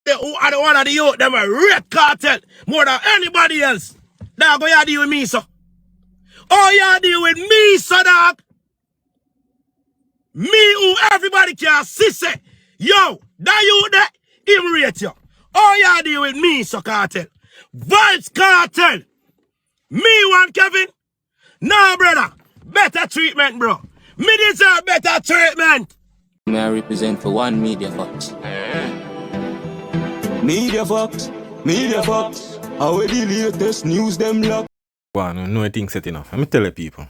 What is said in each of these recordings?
Who are the one of the youth, them a red cartel more than anybody else. Dog, what you deal with me, so? Oh, you deal with me, so dog. Me who everybody can see say, yo, that you there, him rate you. Oh, you deal with me, so Cartel. Vybz Kartel. Me want Kevin? No, brother. Better treatment, bro. Me deserve better treatment. Me I represent for one Media Fox. Media Fox. How the latest news them lock. One, no thing set enough. Let me tell you people.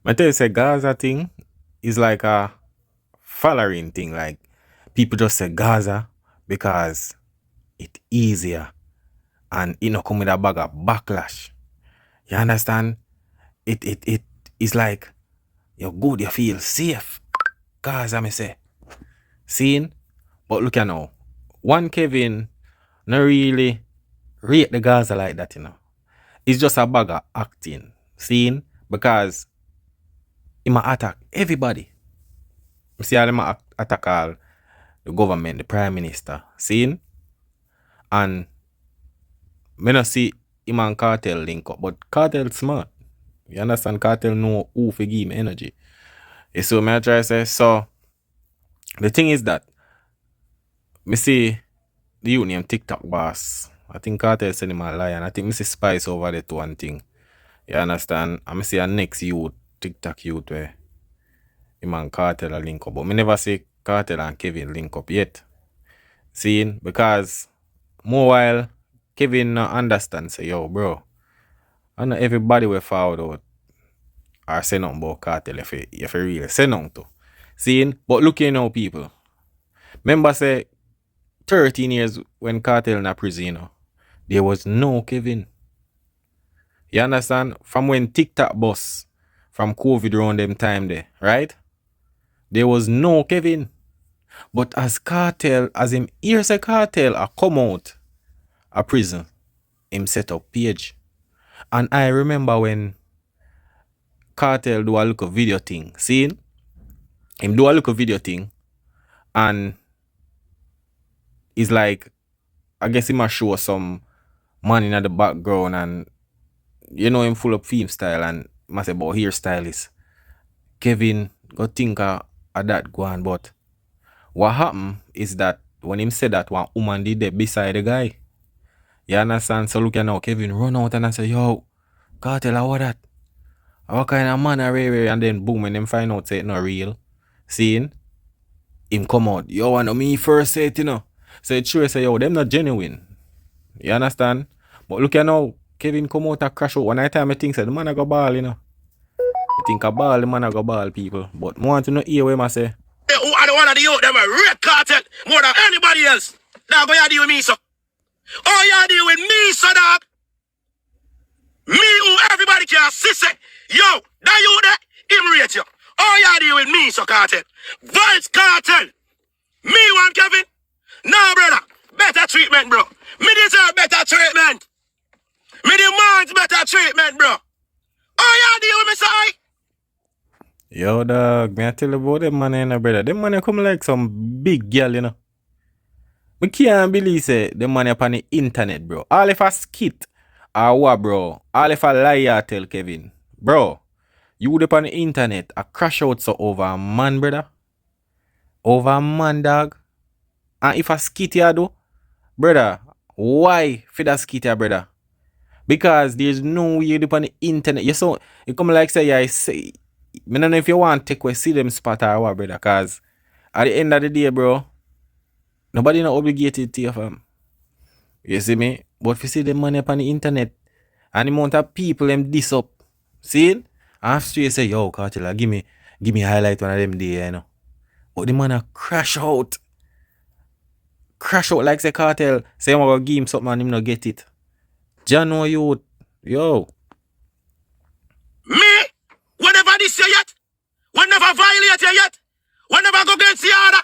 I tell you say Gaza thing is like a following thing. Like people just say Gaza because it's easier and it not come with a bag of backlash. You understand? It is like you're good, you feel safe. Gaza me say. Seen? But look at now. One Kevin not really rate the Gaza like that, you know. It's just a bag of acting. Seen? Because he might attack everybody. You see how they attack all the government, the prime minister. Seen? And me not see him and Cartel link up. But Cartel smart. You understand? Cartel know who to give him energy. So me I try to say, so the thing is that me see the youth named TikTok boss. I think Cartel send him a lie, and I think me see Spice over there to one thing. You understand? I me see a next youth, TikTok youth where him and Cartel a link up. But me never see Cartel and Kevin link up yet. Seeing? Because more while Kevin not understand, say, yo, bro, I know everybody will forward out or say nothing about Cartel if you really say nothing to. Seeing? But look here now, people. Remember say 13 years when Cartel in a prison, you know, there was no Kevin. You understand? From when TikTok bus from COVID around them time there, right? There was no Kevin. But as Cartel, as him hears a Cartel a come out a prison, him set up page. And I remember when Cartel do a little video thing. Seeing? Him do a little video thing. And it's like, I guess he must show some man in the background and you know him full of theme style and must say about hairstylist. Kevin go think of that go on, but what happened is that when him said that one woman did that beside the guy. You understand? So look at now, Kevin run out and I say, yo, Cartel, how that? What kind of man are we? And then boom, and them find out say it not real. Seeing? Him come out, yo, and me first say it, you know. So it's true, say, yo, them not genuine. You understand? But look at now, Kevin come out and crash out. One time I think say the man a go ball, you know. I think a ball, the man a go ball, people. But I want to know hear what I say. Who are the one of the youth, them a red cartel more than anybody else. Dog, what you deal with me, so? Oh, you deal with me, so dog. Me who everybody can see say, yo, that you there, him rate you. Oh, you deal with me, so Cartel. Vybz Kartel. Me want Kevin? No, brother. Better treatment, bro. Me deserve better treatment. Me demand better treatment, bro. Oh, you deal with me, so Yo, dog, me I tell you about them man, you know, brother. Them man come like some big girl, you know. Me can't believe say them man up on the internet, bro. All if a skit or what, bro. All if a lie tell Kevin. Bro, you would up on the internet a crash out so over a man, brother. Over a man, dog. And if a skit you do, brother, why for that skit ya, brother? Because there's no way up on the internet. You so you come like say I say I don't know if you want to take away see them spot or what, brother. Cause at the end of the day, bro, nobody not obligated to you, fam. You see me? But if you see them money up on the internet and the amount of people them this up, see it? After you say, yo, Cartel, give me highlight one of them day, you know. But the man a crash out. Crash out like say Cartel. Say I'm gonna give him something and him not get it. Jano youth. Yo. me, whenever this year yet, whenever violate you yet, whenever go against the order,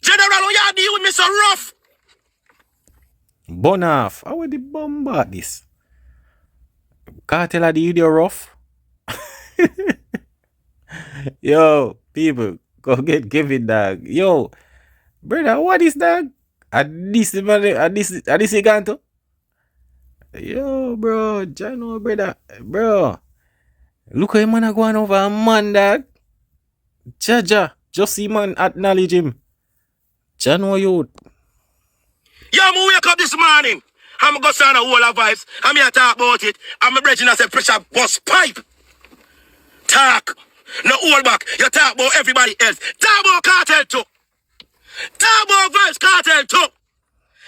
General, you deal with me so rough. Burn off. How would the bombard this? Cartel a the video rough. Yo, people, go get Kevin, dog. Yo, brother, what is that? At this you gone to? Yo, bro, Jano, brother, bro. Look how man are going over a man, dog. Jaja, just see man acknowledge him. Jano, youth. Yo, me wake up this morning. I'm go sound a whole of vibes. I'm here talk about it. I'm a bridging as a pressure bust pipe. Talk. No hold back. You talk about everybody else. Talk about Cartel too. Talk about Vybz Kartel too.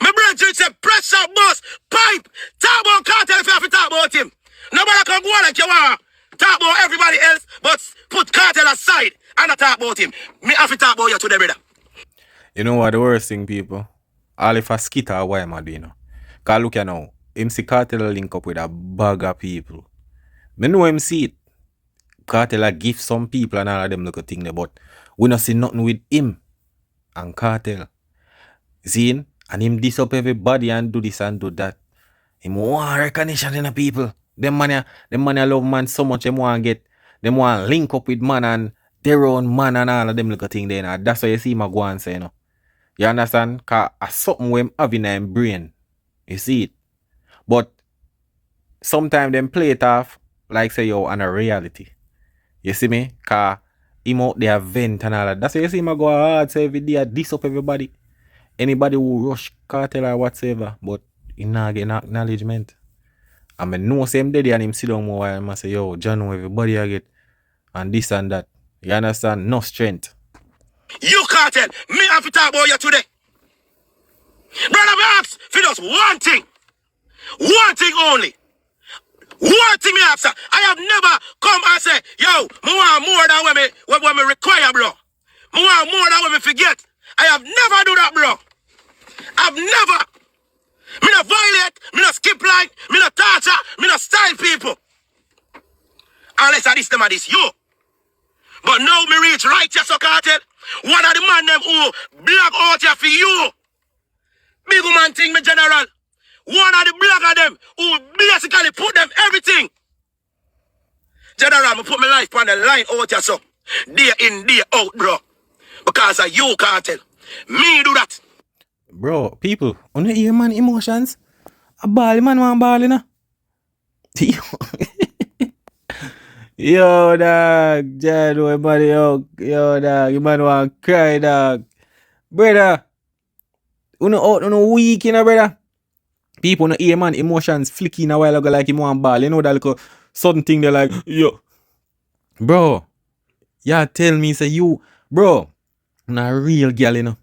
My brethren say pressure bust pipe. Talk about Cartel if you have to talk about him. Nobody can go on like you want. Talk about everybody else, but put Cartel aside and not talk about him. Me have to talk about you today, brother. You know what the worst thing, people? All if a skitter, why am I doing now? Cause look here now, MC Cartel link up with a bag of people. Me know him see it. Cartel a gift some people and all of them look a thing there, but we not see nothing with him and Cartel. See, and him diss up everybody and do this and do that. Him want recognition in the people. Them man love man so much, them want link up with man and their own man and all of them look a thing there. And that's why you see him go and say, you know. You understand? Cause something we have in their brain. You see it. But sometimes them play it off like say yo on a reality. You see me? Cause him out there vent and all that. That's why you see him go hard say every day diss up everybody. Anybody who rush Cartel or whatsoever, but he not get acknowledgement. I mean no same day and him sit down more while and say, yo, John, everybody I get and this and that. You understand? No strength. You Cartel, me have to talk about you today. Brother, me ask for just one thing. One thing only. One thing me ask, sir. I have never come and say, yo, me want more than what me require, bro. Me want more than what me forget. I have never do that, bro. I've never. Me not violate, me not skip line, me not torture, me not style people. Unless I this them and this you. But now me reach righteous Cartel. One of the man them who black out here for you. Big man thing, me general. One of the black of them who basically put them everything. General, me put my life on the line out here, so. Day in, day out, bro. Because of you, Cartel. Me do that. Bro, people, on the hear man emotions, a ball man want ball, you know? Yo, dog, Jad, everybody, yo, dog, you man want cry, dog. Brother, you weak, you know, brother? People no hear man emotions flicking a while ago like him want ball, you know that little sudden thing they're like, yo. Bro, yeah, tell me, say you, bro, not a real girl, you know.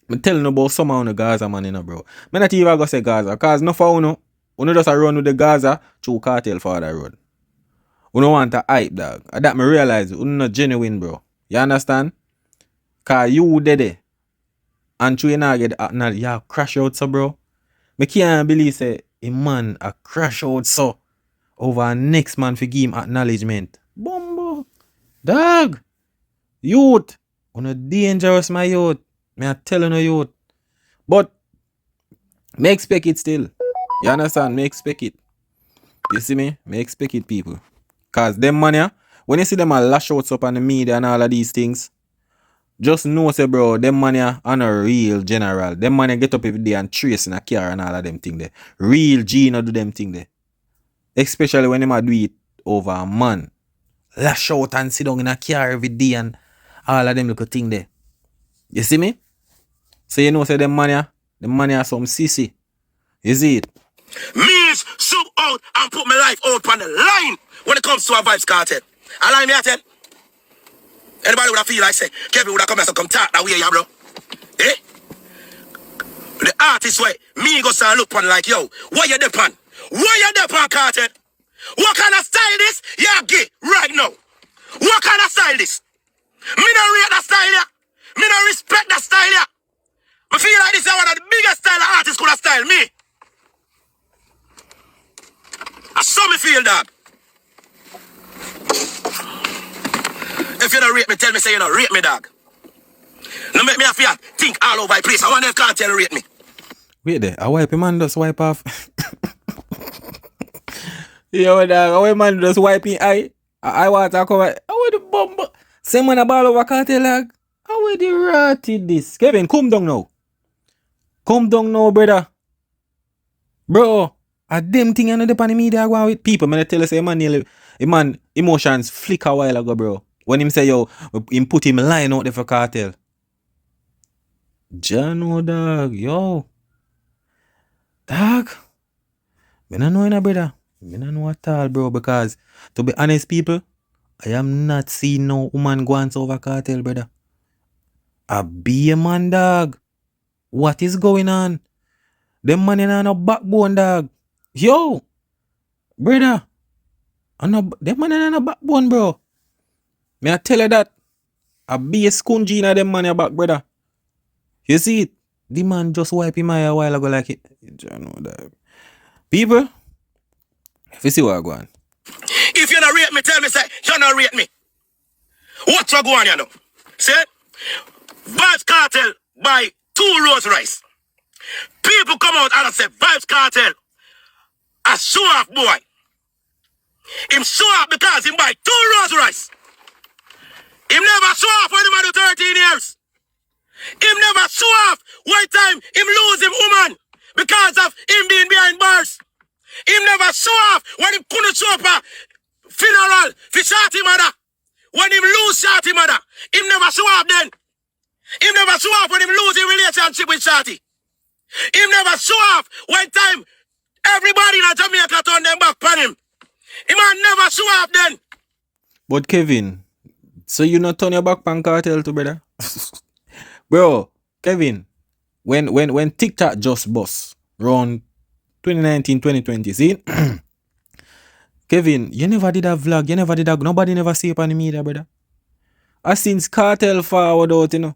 I'm telling you about some of the Gaza man, you know, bro. I'm not even going to say Gaza, because no for uno just a run with the Gaza through Cartel for that road. Uno want a hype, dog. And that me realize uno not genuine, bro. You understand? Because you dead there. And through you not get you crash out, so, bro. Me can't believe, say, a man a crash out, so, over a next man for give him acknowledgement. Bumbo. Dog. Youth. Uno dangerous, my youth. Me a telling you youth. But me expect it still. You understand? Me expect it. You see me? Me expect it, people. Cause them man ya, when you see them a lash out up on the media and all of these things, just know say bro, them man ya on a real general. Them man ya get up every day and trace in a car and all of them thing there. Real G no do them thing there. Especially when them a do it over a man. Lash out and sit down in a car every day and all of them little thing there. You see me? So you know say them man ya some sissy. You see it? Means sub out and put my life out on the line when it comes to a Vybz Kartel. Align me, I tell. Anybody would have feel like say, Kevin would have come here so come talk that way, yeah, bro. Eh? The artist way, me go say look on like, yo, what you depend? What you depend, Cartel? What kind of style this? Yeah, get right now. What kind of style this? Me don't rate that style, yeah. Me don't respect that style, yeah. I feel like this is one of the biggest style artists could have styled me. I saw me feel that. If you don't rate me, tell me say you don't rate me, dog. No make me a feel think all over the place. I wonder if Cartel rate me. Wait there, I wipe him and just wipe off. Yo, dog, I wipe man just wipe him eye. I want to cover. I want the bomb. Same man a ball over Cartel, dog. How would the ratty this? Kevin, come down now. Come down now, brother. Bro, a damn thing I know the pan the media go on with people. Man, I tell you, say, man, emotions flick a while ago, bro. When him say, yo, him put him line out there for Cartel. Jano, dog, yo. Dog. Me not know, brother. Me not know at all, bro, because, to be honest, people, I am not seeing no woman go on over Cartel, brother. A be a man, dog. What is going on? Them man ain't no backbone, dog. Yo, brother. Them man ain't no backbone, bro. Me I tell you that. A be a scungy in them man your back, brother. You see it? The man just wipe him eye a while ago like it. You know that. People, if you see what I go on. If you not rate me, tell me, say, you not rate me. What you go on, you know? Say, Vybz Kartel buy 2 Rolls Royce. People come out and say, Vybz Kartel, a show off boy. Him show off because he buy 2 Rolls Royce. Him never show off when he man do 13 years. Him never show off one time him lose him woman because of him being behind bars. Him never show off when him couldn't show up a funeral for Shorty mother. When him lose Shorty mother. Him never show off then. Him never show off when him lose his relationship with Shorty. Him never show off one time everybody in Jamaica turn them back on him. Him never show off then. But Kevin, so you not turn your back on Cartel too, brother? Bro, Kevin, when TikTok just bust around 2019, 2020, see? Kevin, you never did a vlog, you never did a, nobody never see it on the media, brother. As since Cartel forward out, you know.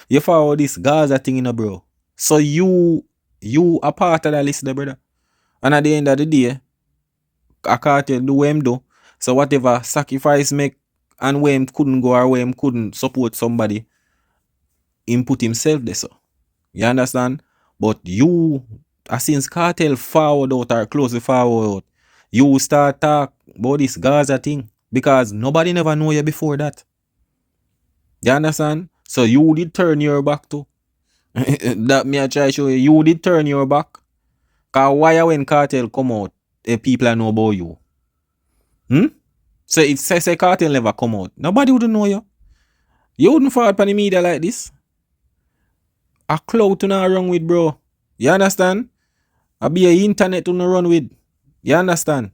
You forward this Gaza thing, you know, bro. So you are part of that list, brother. And at the end of the day, a Cartel do what him do. So whatever sacrifice make and where him couldn't go or where him couldn't support somebody, him put himself there, so. You understand? But you, since Cartel forward out or close the forward out, you start talk about this Gaza thing because nobody never know you before that. You understand? So you did turn your back to. That me I try to show you. You did turn your back. Cause why when Cartel come out, people know about you? So if say Cartel never come out, nobody would know you. You wouldn't fall upon the media like this. A cloud to not run with, bro. You understand? I be a internet to not run with. You understand?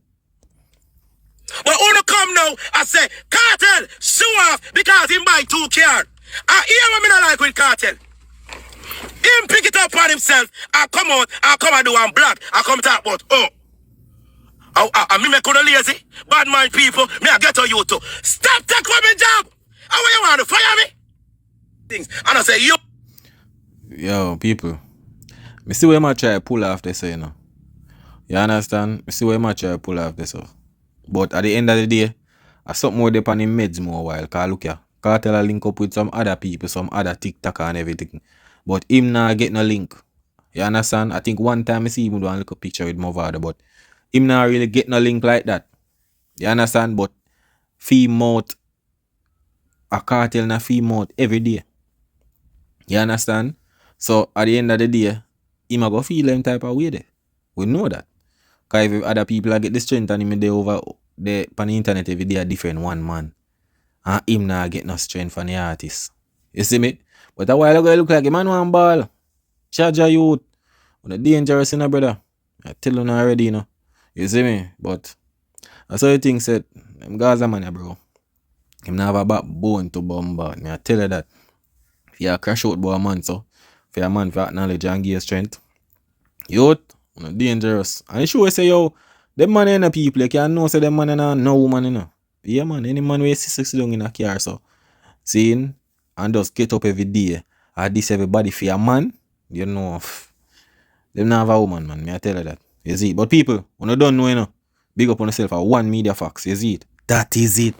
But who come now and say, Cartel, show off because he buy 2 cars. I hear what me not like with Cartel. Him pick it up on himself. I come out, I come and do one black. I come talk about, I me make a lazy. Bad mind people, me I get on you too. Stop that coming job. How you want to fire me? Things. And I say, you. Yo, people. Me see where my try pull off this, you know. You understand? Me see where my try pull off this off. But at the end of the day, I something more depend on meds more while. Cause look here, Cartel link up with some other people, some other TikTok and everything. But him not get no link. You understand? I think one time I see him do a little picture with Movado, but him not really get no link like that. You understand? But fee out a Cartel na fee out every day. You understand? So at the end of the day, him a go feel them type of way there. We know that. Because if other people are get the strength and him they over the on the internet every day a different one man. And him not get no strength from the artist. You see me? But a while ago it look like a man one ball. Charge a youth. But dangerous in a brother. I tell you already, you know. You see me? But that's how the thing said. Them Gaza man, bro. Him not have a backbone to bombard. Me I tell you that. If you crash out by a man, so for a man for acknowledge and give strength. Youth, dangerous. And you sure say, yo, them man ain't no people. You can't know say them man ain't no woman, you know. Yeah, man. Any man where you sit down in a car, so. Seeing and just get up every day. And this everybody for a man, you know. Them not have a woman, man. Me I tell you that. You see it. But people, when you don't know, you know, big up on yourself at One Media Facts. You see it. That is it.